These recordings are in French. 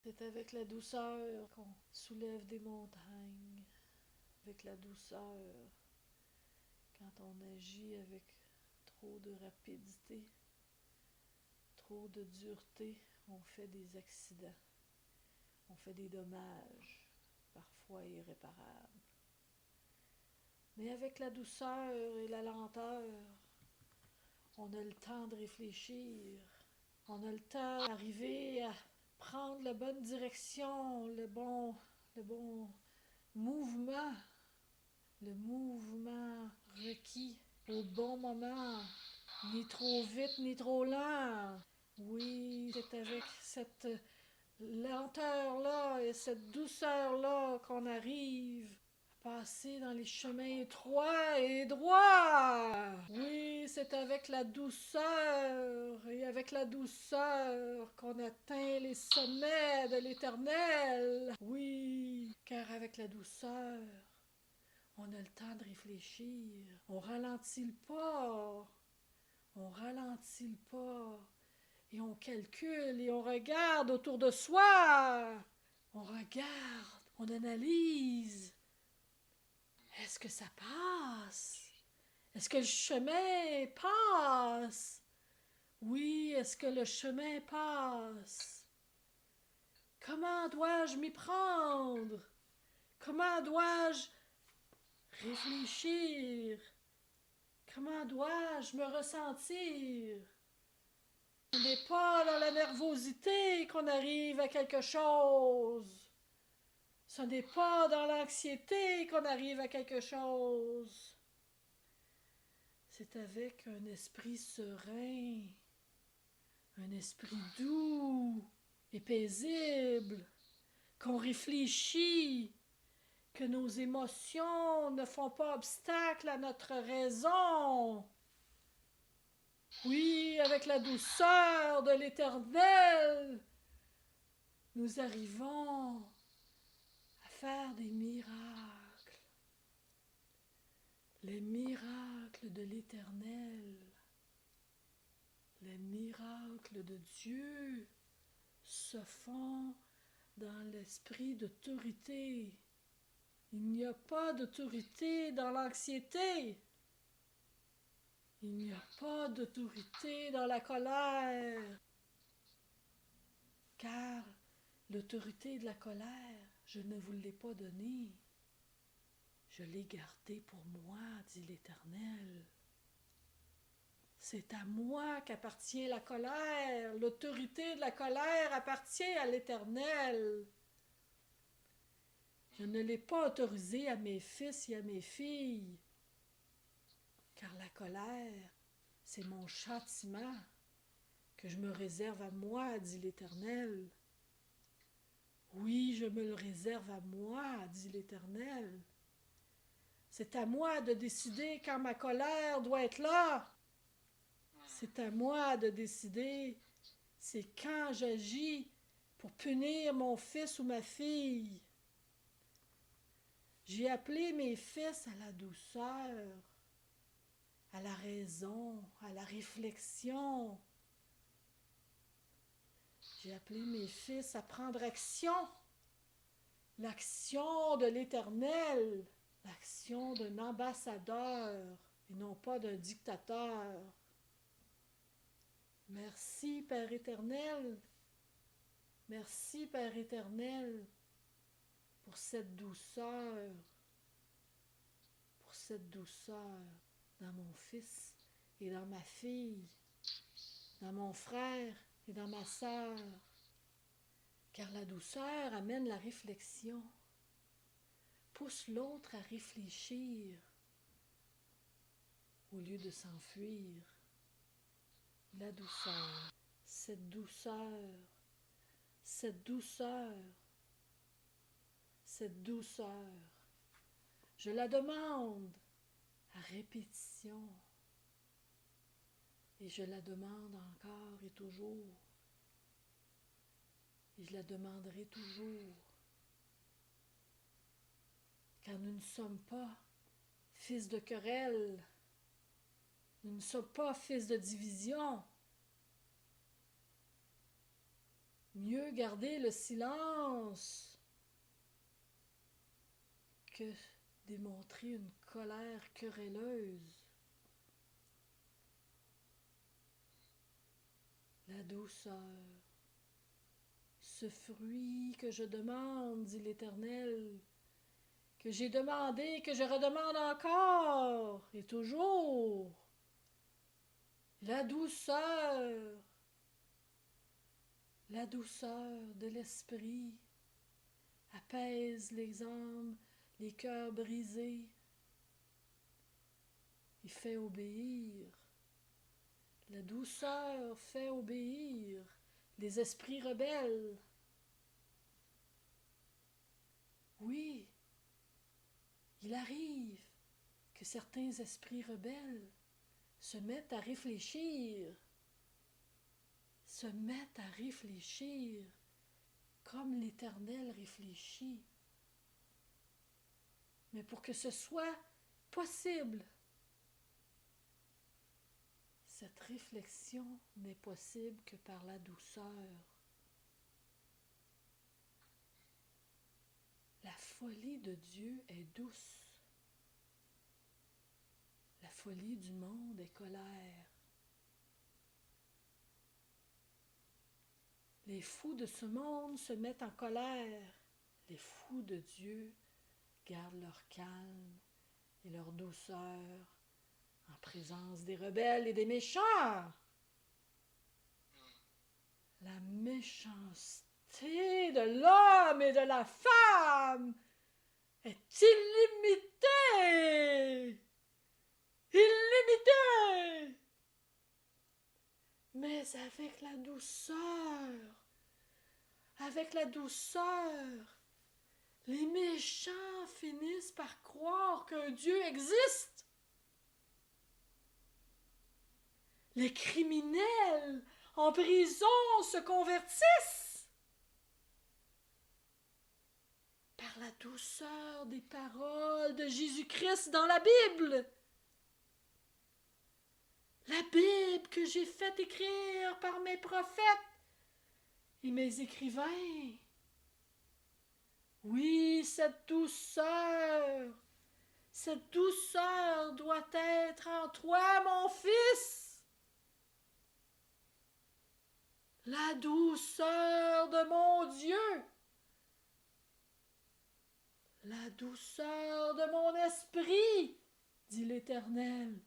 C'est avec la douceur qu'on soulève des montagnes, avec la douceur quand on agit avec trop de rapidité, trop de dureté, on fait des accidents, on fait des dommages, parfois irréparables. Mais avec la douceur et la lenteur, on a le temps de réfléchir, on a le temps d'arriver à prendre la bonne direction, le bon mouvement, le mouvement requis au bon moment, ni trop vite ni trop lent. Oui, c'est avec cette lenteur-là et cette douceur-là qu'on arrive à passer dans les chemins étroits et droits. Oui, c'est avec la douceur et avec la douceur qu'on atteint les sommets de l'éternel. Oui, car avec la douceur, on a le temps de réfléchir. On ralentit le pas. On ralentit le pas. Et on calcule et on regarde autour de soi. On regarde, on analyse. Est-ce que ça passe? Est-ce que le chemin passe? Oui, est-ce que le chemin passe? Comment dois-je m'y prendre? Comment dois-je réfléchir? Comment dois-je me ressentir? Ce n'est pas dans la nervosité qu'on arrive à quelque chose. Ce n'est pas dans l'anxiété qu'on arrive à quelque chose. C'est avec un esprit serein, un esprit doux et paisible qu'on réfléchit, que nos émotions ne font pas obstacle à notre raison. Oui, avec la douceur de l'Éternel, nous arrivons à faire des miracles. Les miracles de l'Éternel, les miracles de Dieu se font dans l'esprit d'autorité. Il n'y a pas d'autorité dans l'anxiété. Il n'y a pas d'autorité dans la colère. Car l'autorité de la colère, je ne vous l'ai pas donnée. Je l'ai gardée pour moi, dit l'Éternel. C'est à moi qu'appartient la colère. L'autorité de la colère appartient à l'Éternel. Je ne l'ai pas autorisée à mes fils et à mes filles. Car la colère, c'est mon châtiment que je me réserve à moi, dit l'Éternel. Oui, je me le réserve à moi, dit l'Éternel. C'est à moi de décider quand ma colère doit être là. C'est à moi de décider, c'est quand j'agis pour punir mon fils ou ma fille. J'ai appelé mes fils à la douceur, à la raison, à la réflexion. J'ai appelé mes fils à prendre action, l'action de l'Éternel, l'action d'un ambassadeur et non pas d'un dictateur. Merci, Père éternel. Merci, Père éternel, pour cette douceur, dans mon fils et dans ma fille, dans mon frère et dans ma sœur. Car la douceur amène la réflexion, pousse l'autre à réfléchir au lieu de s'enfuir. La douceur, cette douceur, cette douceur, cette douceur. Je la demande à répétition et je la demande encore et toujours et je la demanderai toujours. Car nous ne sommes pas fils de querelle, nous ne sommes pas fils de division. Mieux garder le silence que démontrer une colère querelleuse. La douceur. Ce fruit que je demande, dit l'Éternel, que j'ai demandé, que je redemande encore et toujours. La douceur de l'esprit apaise les âmes, les cœurs brisés et fait obéir. La douceur fait obéir les esprits rebelles. Oui, il arrive que certains esprits rebelles se mettent à réfléchir comme l'Éternel réfléchit. Mais pour que ce soit possible, cette réflexion n'est possible que par la douceur. La folie de Dieu est douce. La folie du monde est colère. Les fous de ce monde se mettent en colère. Les fous de Dieu gardent leur calme et leur douceur en présence des rebelles et des méchants. La méchanceté de l'homme et de la femme est illimitée. Illimitée. Mais avec la douceur, les méchants finissent par croire qu'un Dieu existe. Les criminels en prison se convertissent par la douceur des paroles de Jésus-Christ dans la Bible. La Bible que j'ai fait écrire par mes prophètes et mes écrivains. Oui, cette douceur doit être en toi, mon fils. La douceur de mon Dieu. La douceur de mon esprit, dit l'Éternel,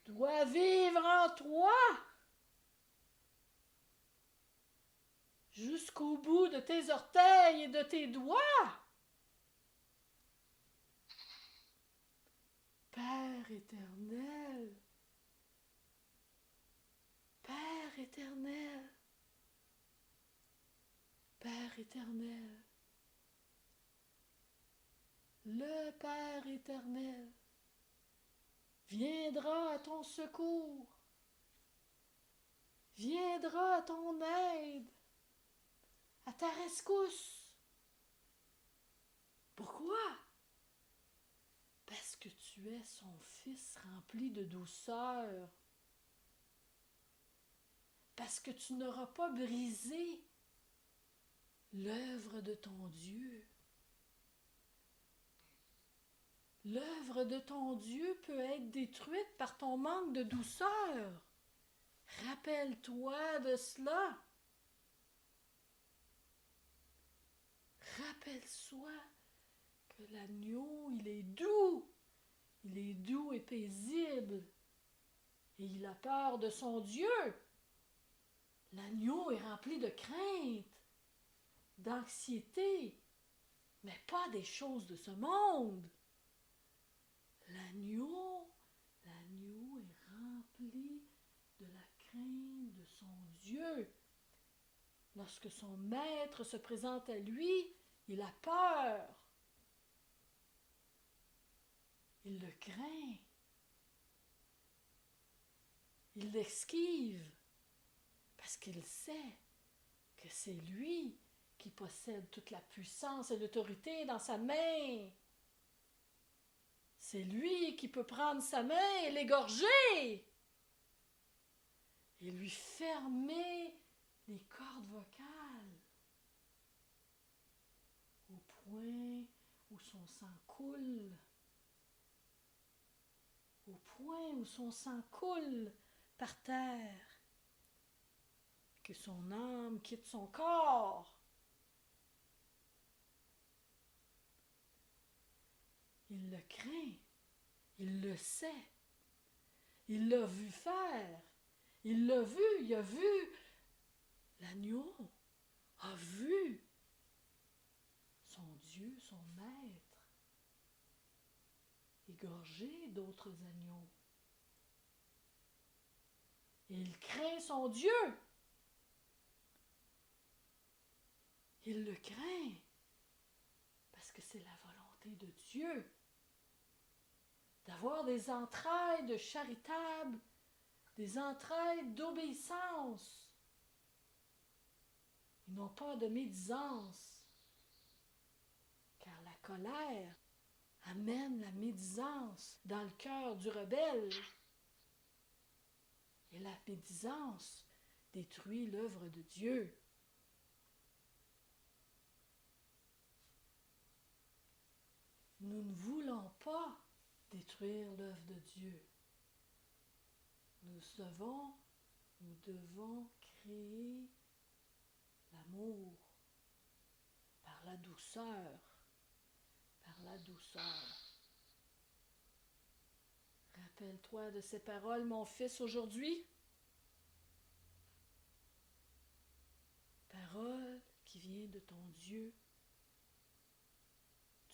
doit vivre en toi jusqu'au bout de tes orteils et de tes doigts. Père éternel, Père éternel, Père éternel, le Père éternel viendra à ton secours, viendra à ton aide, à ta rescousse. Pourquoi? Parce que tu es son fils rempli de douceur. Parce que tu n'auras pas brisé l'œuvre de ton Dieu. L'œuvre de ton Dieu peut être détruite par ton manque de douceur. Rappelle-toi de cela. Rappelle-toi que l'agneau, il est doux et paisible, et il a peur de son Dieu. L'agneau est rempli de crainte, d'anxiété, mais pas des choses de ce monde. L'agneau est rempli de la crainte de son Dieu. Lorsque son maître se présente à lui, il a peur. Il le craint. Il l'esquive parce qu'il sait que c'est lui qui possède toute la puissance et l'autorité dans sa main. C'est lui qui peut prendre sa main et l'égorger et lui fermer les cordes vocales, au point où son sang coule, au point où son sang coule par terre, que son âme quitte son corps. Il le craint, il le sait, il l'a vu faire, il l'a vu, il a vu, l'agneau a vu son Dieu, son maître, égorger d'autres agneaux. Et il craint son Dieu. Il le craint parce que c'est la volonté de Dieu d'avoir des entrailles de charitable, des entrailles d'obéissance et non pas de médisance. Car la colère amène la médisance dans le cœur du rebelle. Et la médisance détruit l'œuvre de Dieu. Nous ne voulons pas détruire l'œuvre de Dieu. Nous devons créer l'amour par la douceur, par la douceur. Rappelle-toi de ces paroles, mon fils, aujourd'hui. Parole qui vient de ton Dieu,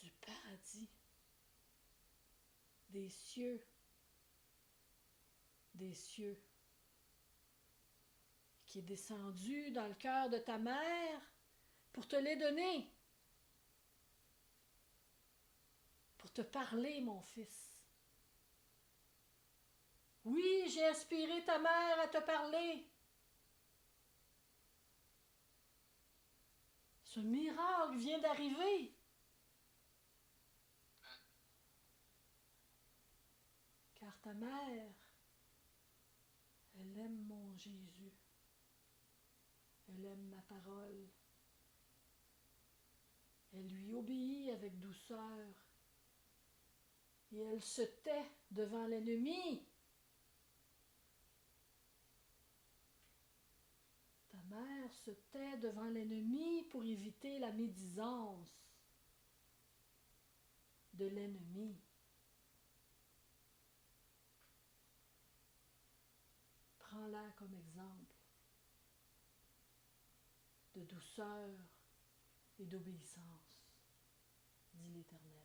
du paradis, des cieux, qui est descendu dans le cœur de ta mère pour te les donner, pour te parler, mon fils. Oui, j'ai inspiré ta mère à te parler. Ce miracle vient d'arriver. Car ta mère, elle aime mon Jésus. Elle aime ma parole. Elle lui obéit avec douceur. Et elle se tait devant l'ennemi. Ta mère se tait devant l'ennemi pour éviter la médisance de l'ennemi. Prends-la comme exemple de douceur et d'obéissance, dit l'Éternel.